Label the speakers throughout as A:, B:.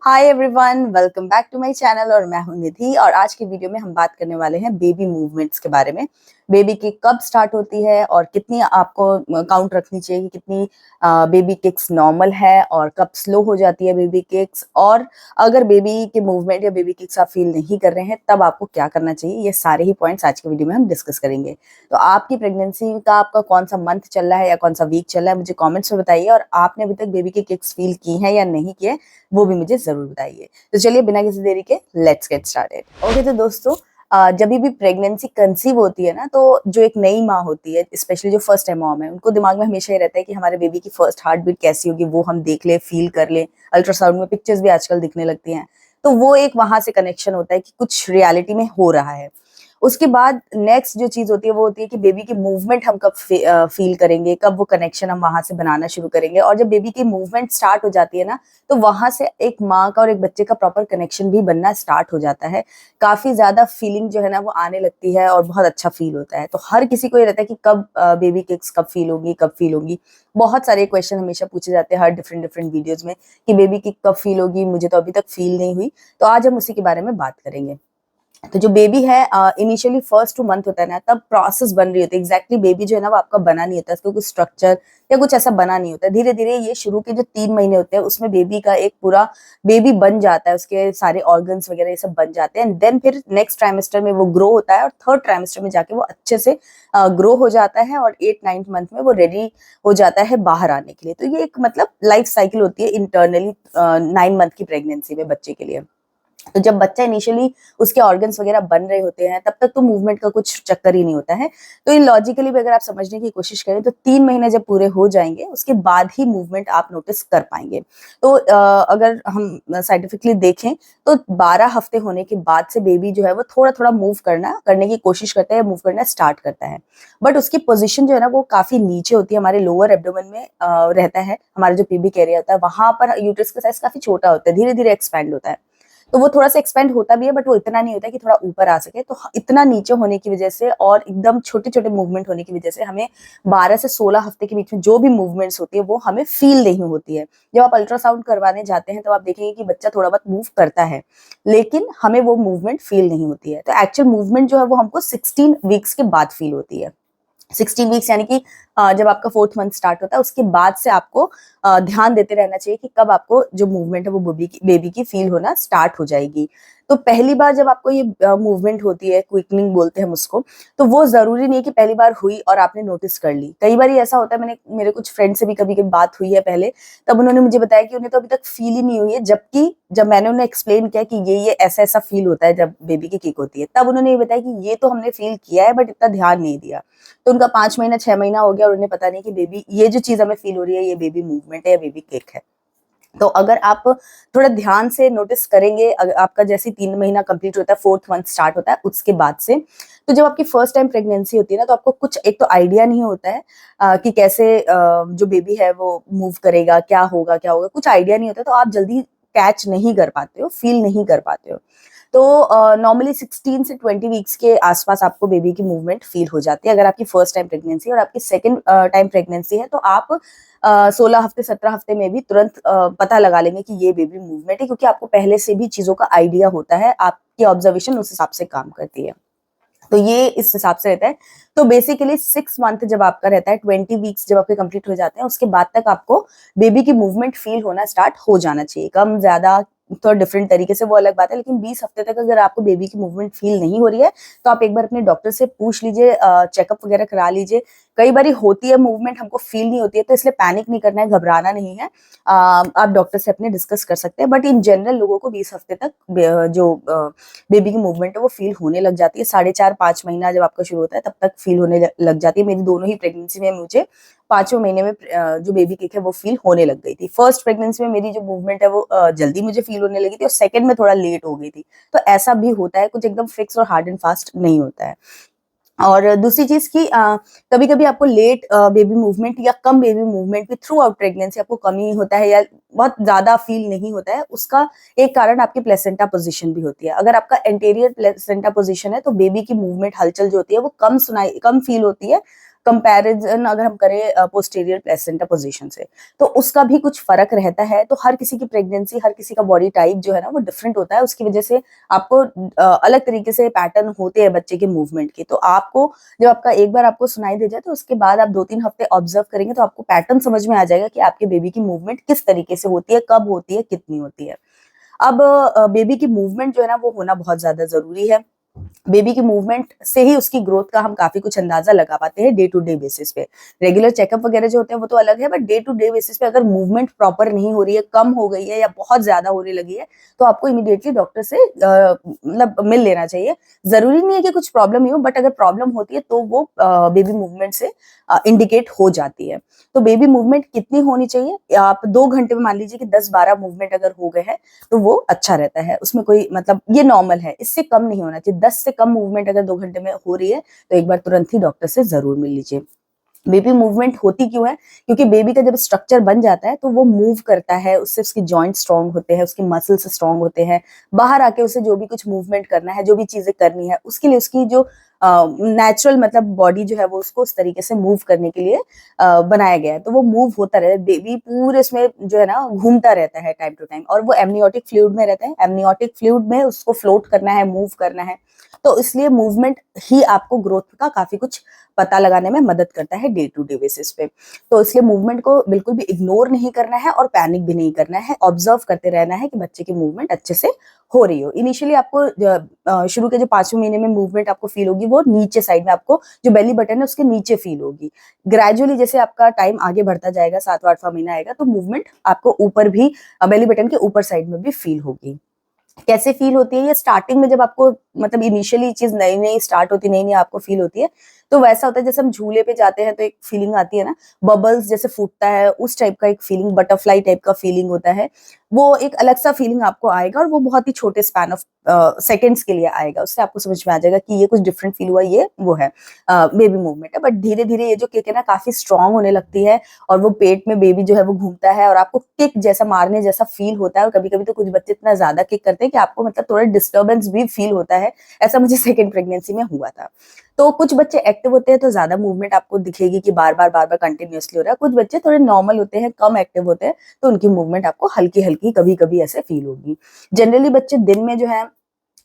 A: Hi everyone, welcome back to my channel. और मैं हूं निधि और आज की वीडियो में हम बात करने वाले हैं बेबी मूवमेंट्स के बारे में। बेबी की कब स्टार्ट होती है और कितनी आपको काउंट रखनी चाहिए कि कितनी बेबी किक्स नॉर्मल है और कब स्लो हो जाती है बेबी किक्स, और अगर बेबी के मूवमेंट या बेबी किक्स आप फील नहीं कर रहे हैं तब आपको क्या करना चाहिए। ये सारे ही पॉइंट्स आज की वीडियो में हम डिस्कस करेंगे। तो आपकी प्रेगनेंसी का आपका कौन सा मंथ चल रहा है या कौन सा वीक चल रहा है, मुझे कॉमेंट्स में बताइए। और आपने अभी तक बेबी की किक्स फील की हैं या नहीं की है, वो भी मुझे जरूर बताइए। तो चलिए बिना किसी देरी के लेट्स गेट स्टार्टेड। ओके, तो दोस्तों जब भी प्रेगनेंसी कंसीव होती है ना, तो जो एक नई माँ होती है, स्पेशली जो फर्स्ट टाइम मॉम है, उनको दिमाग में हमेशा ये रहता है कि हमारे बेबी की फर्स्ट हार्ट बीट कैसी होगी, वो हम देख ले, फील कर ले। अल्ट्रासाउंड में पिक्चर्स भी आजकल दिखने लगती हैं, तो वो एक वहां से कनेक्शन होता है कि कुछ रियलिटी में हो रहा है। उसके बाद नेक्स्ट जो चीज होती है वो होती है कि बेबी की मूवमेंट हम कब फील करेंगे, कब वो कनेक्शन हम वहां से बनाना शुरू करेंगे। और जब बेबी की मूवमेंट स्टार्ट हो जाती है ना, तो वहां से एक माँ का और एक बच्चे का प्रॉपर कनेक्शन भी बनना स्टार्ट हो जाता है। काफी ज्यादा फीलिंग जो है ना वो आने लगती है और बहुत अच्छा फील होता है। तो हर किसी को ये रहता है कि कब बेबी किक्स कब फील होगी, कब फील होगी। बहुत सारे क्वेश्चन हमेशा पूछे जाते हैं हर डिफरेंट डिफरेंट वीडियोज में कि बेबी किक कब फील होगी, मुझे तो अभी तक फील नहीं हुई। तो आज हम उसी के बारे में बात करेंगे। तो जो बेबी है, इनिशियली फर्स्ट 2 मंथ होता है ना, तब प्रोसेस बन रही होती है। एग्जैक्टली बेबी जो है ना वो आपका बना नहीं होता, इसको कुछ स्ट्रक्चर या कुछ ऐसा बना नहीं होता। धीरे धीरे ये शुरू के जो 3 महीने होते हैं उसमें बेबी का एक पूरा बेबी बन जाता है, उसके सारे ऑर्गन्स वगैरह ये सब बन जाते हैं। एंड देन फिर नेक्स्ट ट्राइमेस्टर में वो ग्रो होता है और थर्ड ट्राइमेस्टर में जाके वो अच्छे से ग्रो हो जाता है और 8-9th मंथ में वो रेडी हो जाता है बाहर आने के लिए। तो ये एक मतलब लाइफ साइकिल होती है इंटरनली 9 मंथ की प्रेगनेंसी में बच्चे के लिए। तो जब बच्चा इनिशियली उसके ऑर्गन्स वगैरह बन रहे होते हैं तब तक तो मूवमेंट का कुछ चक्कर ही नहीं होता है। तो इन लॉजिकली भी अगर आप समझने की कोशिश करें तो 3 महीने जब पूरे हो जाएंगे उसके बाद ही मूवमेंट आप नोटिस कर पाएंगे। तो अगर हम साइंटिफिकली देखें तो 12 हफ्ते होने के बाद से बेबी जो है वो थोड़ा थोड़ा मूव करने की कोशिश करता है, मूव करना स्टार्ट करता है। बट उसकी पोजिशन जो है ना वो काफी नीचे होती है, हमारे लोअर एब्डोमेन में रहता है। हमारा जो पीबिक एरिया होता है वहां पर यूट्रस का साइज काफी छोटा होता है, धीरे धीरे एक्सपैंड होता है। तो वो थोड़ा सा एक्सपेंड होता भी है बट वो इतना नहीं होता है कि थोड़ा ऊपर आ सके। तो इतना नीचे होने की वजह से और एकदम छोटे छोटे मूवमेंट होने की वजह से हमें 12 से 16 हफ्ते के बीच में जो भी मूवमेंट्स होती है वो हमें फील नहीं होती है। जब आप अल्ट्रासाउंड करवाने जाते हैं तो आप देखेंगे कि बच्चा थोड़ा बहुत मूव करता है, लेकिन हमें वो मूवमेंट फील नहीं होती है। तो एक्चुअल मूवमेंट जो है वो हमको 16 वीक्स के बाद फील होती है। 16 वीक्स यानी कि जब आपका 4th मंथ स्टार्ट होता है उसके बाद से आपको ध्यान देते रहना चाहिए कि कब आपको जो मूवमेंट है वो बेबी की फील होना स्टार्ट हो जाएगी। तो पहली बार जब आपको ये मूवमेंट होती है, क्विकनिंग बोलते हैं हम उसको, तो वो जरूरी नहीं है कि पहली बार हुई और आपने नोटिस कर ली। कई बार ऐसा होता है, मेरे कुछ फ्रेंड से भी कभी कभी बात हुई है पहले, तब उन्होंने मुझे बताया कि उन्हें तो अभी तक फील ही नहीं हुई है। जबकि जब मैंने उन्हें एक्सप्लेन किया कि ये ऐसा ऐसा फील होता है जब बेबी की किक होती है, तब उन्होंने ये बताया कि ये तो हमने फील किया है बट इतना ध्यान नहीं दिया। तो उनका 5 महीना 6 महीना हो गया और उन्हें पता नहीं कि बेबी ये जो चीज हमें फील हो रही है ये बेबी मूवमेंट है या बेबी किक है। तो अगर आप थोड़ा ध्यान से नोटिस करेंगे, आपका जैसे 3 महीना कंप्लीट होता है, 4th मंथ स्टार्ट होता है उसके बाद से, तो जब आपकी फर्स्ट टाइम प्रेगनेंसी होती है ना, तो आपको कुछ एक तो आइडिया नहीं होता है कि कैसे जो बेबी है वो मूव करेगा, क्या होगा, कुछ आइडिया नहीं होता। तो आप जल्दी कैच नहीं कर पाते हो, फील नहीं कर पाते हो। तो नॉर्मली 16 से 20 वीक्स के आसपास आपको बेबी की मूवमेंट फील हो जाती है अगर आपकी फर्स्ट टाइम प्रेगनेंसी। और आपकी सेकंड टाइम प्रेगनेंसी है तो आप 16 हफ्ते 17 हफ्ते में भी तुरंत पता लगा लेंगे कि ये बेबी मूवमेंट है, क्योंकि आपको पहले से भी चीजों का आइडिया होता है, आपकी ऑब्जर्वेशन उस हिसाब से काम करती है। तो ये इस हिसाब से रहता है। तो बेसिकली 6 मंथ जब आपका रहता है, 20 वीक्स जब आपके कंप्लीट हो जाते हैं, उसके बाद तक आपको बेबी की मूवमेंट फील होना स्टार्ट हो जाना चाहिए। कम ज्यादा थोड़ा डिफरेंट तरीके से वो अलग बात है, लेकिन 20 हफ्ते तक अगर आपको बेबी की मूवमेंट फील नहीं हो रही है तो आप एक बार अपने डॉक्टर से पूछ लीजिए, चेकअप वगैरह करा लीजिए। कई बार होती है मूवमेंट, हमको फील नहीं होती है, तो इसलिए पैनिक नहीं करना है, घबराना नहीं है। आप डॉक्टर से अपने डिस्कस कर सकते हैं। बट इन जनरल लोगों को 20 हफ्ते तक जो बेबी की मूवमेंट है वो फील होने लग जाती है। 4.5-5 महीना जब आपका शुरू होता है तब तक फील होने लग जाती है। मेरी दोनों ही प्रेगनेंसी में मुझे 5वें महीने में जो बेबी किक है वो फील होने लग गई थी। फर्स्ट प्रेगनेंसी में मेरी जो मूवमेंट है वो जल्दी मुझे फील होने लगी थी और सेकंड में थोड़ा लेट हो गई थी। तो ऐसा भी होता है, कुछ एकदम फिक्स और हार्ड एंड फास्ट नहीं होता है। और दूसरी चीज की कभी कभी आपको लेट बेबी मूवमेंट या कम बेबी मूवमेंट भी थ्रू आउट प्रेगनेंसी आपको कमी होता है या बहुत ज्यादा फील नहीं होता है, उसका एक कारण आपकी प्लेसेंटा पोजीशन भी होती है। अगर आपका एंटीरियर प्लेसेंटा पोजीशन है तो बेबी की मूवमेंट, हलचल जो होती है वो कम फील होती है कंपैरिजन अगर हम करें पोस्टीरियर प्लेसेंटा पोजीशन से, तो उसका भी कुछ फर्क रहता है। तो हर किसी की प्रेगनेंसी, हर किसी का बॉडी टाइप जो है ना वो डिफरेंट होता है, उसकी वजह से आपको अलग तरीके से पैटर्न होते हैं बच्चे के मूवमेंट के। तो आपको जब आपका एक बार आपको सुनाई दे जाए तो उसके बाद आप 2-3 हफ्ते ऑब्जर्व करेंगे तो आपको पैटर्न समझ में आ जाएगा कि आपके बेबी की मूवमेंट किस तरीके से होती है, कब होती है, कितनी होती है। अब बेबी की मूवमेंट जो है ना वो होना बहुत ज्यादा जरूरी है। बेबी की मूवमेंट से ही उसकी ग्रोथ का हम काफी कुछ अंदाजा लगा पाते हैं डे टू डे बेसिस पे। रेगुलर चेकअप वगैरह जो होते हैं वो तो अलग है, but day to day basis पे अगर मूवमेंट प्रॉपर नहीं हो रही है, कम हो गई है या बहुत ज्यादा होने लगी है, तो आपको इमीडिएटली डॉक्टर से मतलब मिल लेना चाहिए। जरूरी नहीं है कि कुछ प्रॉब्लम ही हो, बट अगर प्रॉब्लम होती है तो वो बेबी मूवमेंट से इंडिकेट हो जाती है। तो बेबी मूवमेंट कितनी होनी चाहिए? आप 2 घंटे में मान लीजिए कि 10-12 मूवमेंट अगर हो गए हैं तो वो अच्छा रहता है, उसमें कोई मतलब ये नॉर्मल है, इससे कम नहीं होना चाहिए। 10 से कम मूवमेंट अगर 2 घंटे में हो रही है तो एक बार तुरंत ही डॉक्टर से जरूर मिल लीजिए। बेबी मूवमेंट होती क्यों है? क्योंकि बेबी का जब स्ट्रक्चर बन जाता है तो वो मूव करता है, उससे उसकी जॉइंट स्ट्रांग होते हैं, उसकी मसल्स स्ट्रांग होते हैं। बाहर आके उसे जो भी कुछ मूवमेंट करना है, जो भी चीजें करनी है, उसके लिए उसकी जो नेचुरल मतलब बॉडी जो है वो उसको उस तरीके से मूव करने के लिए बनाया गया है। तो वो मूव होता रहता है, बेबी पूरे इसमें जो है ना घूमता रहता है टाइम टू टाइम, और वो एमनियोटिक फ्लूइड में रहता है। एमनियोटिक फ्लूइड में उसको फ्लोट करना है, मूव करना है। तो इसलिए मूवमेंट ही आपको ग्रोथ का काफी कुछ पता लगाने में मदद करता है डे टू डे बेसिस पे। तो इसलिए मूवमेंट को बिल्कुल भी इग्नोर नहीं करना है और पैनिक भी नहीं करना है। ऑब्जर्व करते रहना है कि बच्चे की मूवमेंट अच्छे से हो रही हो। इनिशियली आपको शुरू के जो 5वें महीने में मूवमेंट आपको फील होगी वो नीचे साइड में, आपको जो बेली बटन है उसके नीचे फील होगी। ग्रेजुअली जैसे आपका टाइम आगे बढ़ता जाएगा, 7वां-8वां महीना आएगा, तो मूवमेंट आपको ऊपर भी बेली बटन के ऊपर साइड में भी फील होगी। कैसे फील होती है ये? स्टार्टिंग में जब आपको मतलब इनिशियली चीज नई नई स्टार्ट होती, नई नई आपको फील होती है, तो वैसा होता है जैसे हम झूले पे जाते हैं तो एक फीलिंग आती है ना, बबल्स जैसे फूटता है, उस टाइप का एक फीलिंग, बटरफ्लाई टाइप का फीलिंग होता है। वो एक अलग सा फीलिंग आपको आएगा और वो बहुत ही छोटे स्पैन ऑफ सेकेंड्स के लिए आएगा। उससे आपको समझ में आ जाएगा कि ये कुछ डिफरेंट फील हुआ, ये वो है बेबी मूवमेंट है। बट धीरे धीरे ये जो किक है ना काफी स्ट्रांग होने लगती है, और वो पेट में बेबी जो है वो घूमता है और आपको किक जैसा, मारने जैसा फील होता है। और कभी कभी तो कुछ बच्चे इतना ज्यादा किक करते हैं कि आपको मतलब थोड़ा डिस्टर्बेंस भी फील होता है। ऐसा मुझे सेकेंड प्रेगनेंसी में हुआ था। तो कुछ बच्चे एक्टिव होते हैं तो ज्यादा मूवमेंट आपको दिखेगी कि बार बार कंटिन्यूअसली हो रहा है। कुछ बच्चे थोड़े नॉर्मल होते हैं, कम एक्टिव होते हैं, तो उनकी मूवमेंट आपको हल्की हल्की कभी कभी ऐसे फील होगी। जनरली बच्चे दिन में जो है,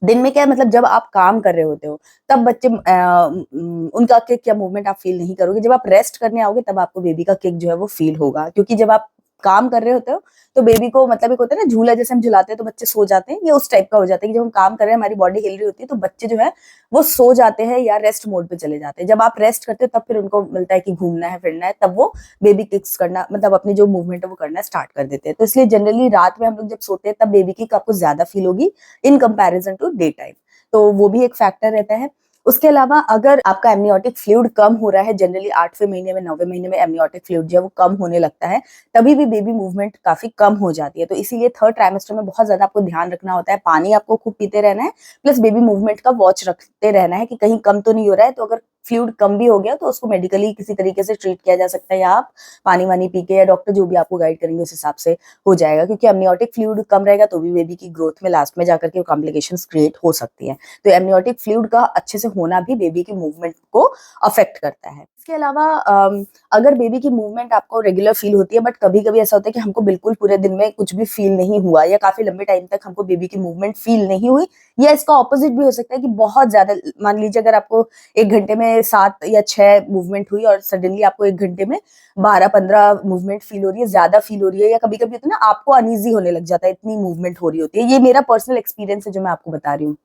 A: दिन में क्या है मतलब जब आप काम कर रहे होते हो तब बच्चे उनका किक या मूवमेंट आप फील नहीं करोगे। जब आप रेस्ट करने आओगे तब आपको बेबी का किक जो है वो फील होगा। क्योंकि जब आप काम कर रहे होते हो तो बेबी को मतलब एक होता है ना झूला जैसे हम झुलाते हैं तो बच्चे सो जाते हैं, ये उस टाइप का हो जाता है कि जब हम काम कर रहे हैं, हमारी बॉडी हिल रही होती है, तो बच्चे जो है वो सो जाते हैं या रेस्ट मोड पे चले जाते हैं। जब आप रेस्ट करते हो तब फिर उनको मिलता है कि घूमना है, फिरना है, तब वो बेबी किक्स करना मतलब अपनी जो मूवमेंट है वो करना स्टार्ट कर देते हैं। तो इसलिए जनरली रात में हम लोग जब सोते हैं तब बेबी किक आपको ज्यादा फील होगी in comparison to day time. तो वो भी एक फैक्टर रहता है। उसके अलावा अगर आपका एमनियोटिक फ्लूइड कम हो रहा है, जनरली 8वें महीने में, 9वें महीने में एमनियोटिक फ्लूइड जो है वो कम होने लगता है, तभी भी बेबी मूवमेंट काफी कम हो जाती है। तो इसीलिए थर्ड ट्राइमेस्टर में बहुत ज्यादा आपको ध्यान रखना होता है। पानी आपको खूब पीते रहना है, प्लस बेबी मूवमेंट का वॉच रखते रहना है कि कहीं कम तो नहीं हो रहा है। तो अगर फ्लूइड कम भी हो गया तो उसको मेडिकली किसी तरीके से ट्रीट किया जा सकता है, या आप पानी वानी पी के, या डॉक्टर जो भी आपको गाइड करेंगे उस हिसाब से हो जाएगा। क्योंकि एमनियोटिक फ्लूइड कम रहेगा तो भी बेबी की ग्रोथ में लास्ट में जाकर के कॉम्प्लिकेशंस क्रिएट हो सकती है। तो एमनियोटिक फ्लूइड का अच्छे से होना भी बेबी की मूवमेंट को अफेक्ट करता है। इसके अलावा अगर बेबी की मूवमेंट आपको रेगुलर फील होती है, बट कभी कभी ऐसा होता है कि हमको बिल्कुल पूरे दिन में कुछ भी फील नहीं हुआ, या काफी लंबे टाइम तक हमको बेबी की मूवमेंट फील नहीं हुई, या इसका ऑपोजिट भी हो सकता है कि बहुत ज्यादा, मान लीजिए अगर आपको 1 घंटे में 7 या 6 मूवमेंट हुई और सडनली आपको 1 घंटे में 12-15 मूवमेंट फील हो रही है, ज्यादा फील हो रही है, या कभी कभी होता है ना आपको अनईजी होने लग जाता है, इतनी मूवमेंट हो रही होती है। ये मेरा पर्सनल एक्सपीरियंस है जो मैं आपको बता रही हूँ।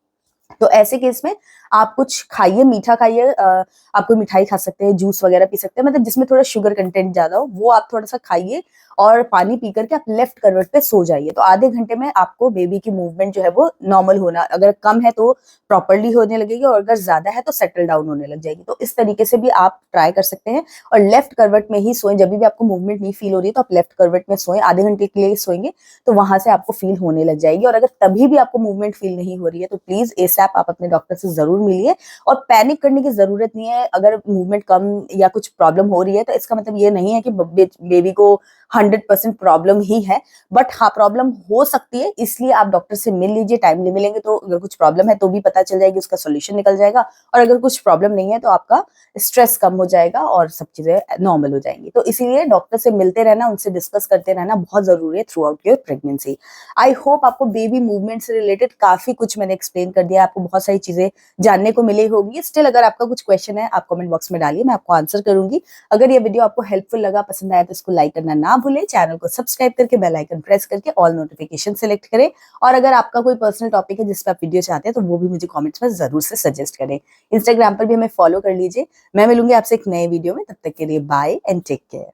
A: तो ऐसे केस में आप कुछ खाइए, मीठा खाइए, आप कोई मिठाई खा सकते हैं, जूस वगैरह पी सकते हैं, मतलब जिसमें थोड़ा शुगर कंटेंट ज्यादा हो वो आप थोड़ा सा खाइए, और पानी पी करके आप लेफ्ट करवट पे सो जाइए। तो आधे घंटे में आपको बेबी की मूवमेंट जो है वो नॉर्मल होना, अगर कम है तो प्रॉपरली होने लगेगी, और अगर ज्यादा है तो सेटल डाउन होने लग जाएगी। तो इस तरीके से भी आप ट्राई कर सकते हैं। और लेफ्ट करवट में ही सोएं, जब भी आपको मूवमेंट नहीं फील हो रही है तो आप लेफ्ट करवट में सोएं, आधे घंटे के लिए सोएंगे तो वहां से आपको फील होने लग जाएगी। और अगर तभी भी आपको मूवमेंट फील नहीं हो रही है तो प्लीज एसएप आप अपने डॉक्टर से जरूर मिलिए। और पैनिक करने की जरूरत नहीं है। अगर मूवमेंट कम या कुछ प्रॉब्लम हो रही है तो इसका मतलब ये नहीं है कि बेबी को 100% प्रॉब्लम ही है, बट हाँ प्रॉब्लम हो सकती है, इसलिए आप डॉक्टर से मिल लीजिए, टाइमली मिलेंगे तो अगर कुछ प्रॉब्लम है तो भी पता चल जाएगी, उसका सोल्यूशन निकल जाएगा, और अगर कुछ प्रॉब्लम नहीं है तो आपका स्ट्रेस कम हो जाएगा और सब चीजें नॉर्मल हो जाएंगी। तो इसीलिए डॉक्टर से मिलते रहना, उनसे डिस्कस करते रहना बहुत जरूरी है through out your pregnancy. I hope आपको बेबी मूवमेंट से रिलेटेड काफी कुछ मैंने एक्सप्लेन कर दिया, आपको बहुत सारी चीजें जानने को मिली होगी। स्टिल अगर आपका कुछ क्वेश्चन है आप कमेंट बॉक्स में डालिए, मैं आपको आंसर करूंगी। अगर ये वीडियो आपको हेल्पफुल लगा, पसंद आया तो इसको लाइक करना ना भूलें, चैनल को सब्सक्राइब करके बेल आइकन प्रेस करके ऑल नोटिफिकेशन सेलेक्ट करें, और अगर आपका कोई पर्सनल टॉपिक है जिस पर आप वीडियो चाहते हैं तो वो भी मुझे कमेंट्स में जरूर से सजेस्ट करें। इंस्टाग्राम पर भी हमें फॉलो कर लीजिए। मैं मिलूंगी आपसे एक नए वीडियो में, तब तक के लिए बाय एंड टेक केयर।